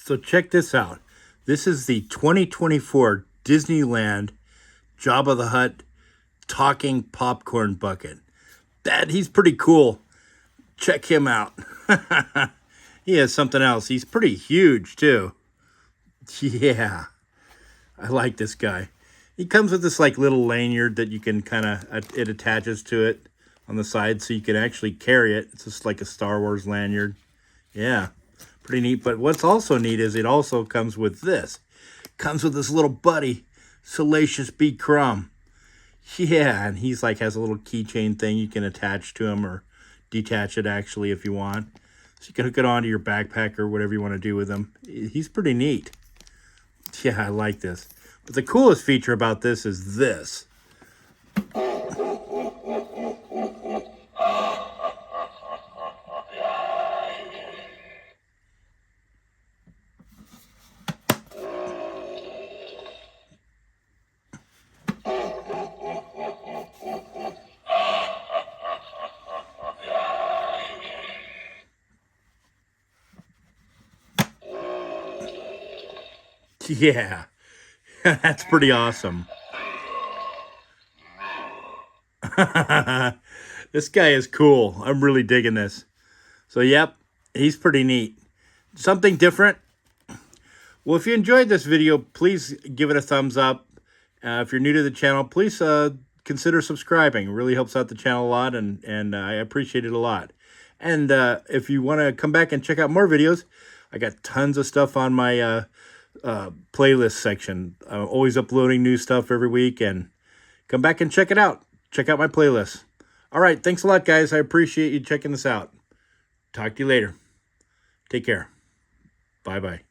So check this out. This is the 2024 Disneyland Jabba the Hutt talking popcorn bucket. He's pretty cool. Check him out. He has something else. He's pretty huge too. Yeah, I like this guy. He comes with this like little lanyard that you can kind of, it attaches to it on the side so you can actually carry it. It's just like a Star Wars lanyard. Yeah, pretty neat. But what's also neat is it also comes with this. Comes with this little buddy, SaLATiOUS B.Crumb. Yeah, and he's like has a little keychain thing you can attach to him or detach it actually if you want. So you can hook it onto your backpack or whatever you want to do with him. He's pretty neat. Yeah, I like this. But the coolest feature about this is this. Yeah, that's pretty awesome. This guy is cool. I'm really digging this. So, yep, he's pretty neat. Something different. Well, if you enjoyed this video, please give it a thumbs up. If you're new to the channel, please consider subscribing. It really helps out the channel a lot, and I appreciate it a lot. And if you want to come back and check out more videos, I got tons of stuff on my playlist section. I'm always uploading new stuff every week, and come back and check it out. Check out my playlist. All right, thanks a lot, guys. I appreciate you checking this out. Talk to you later. Take care. Bye-bye.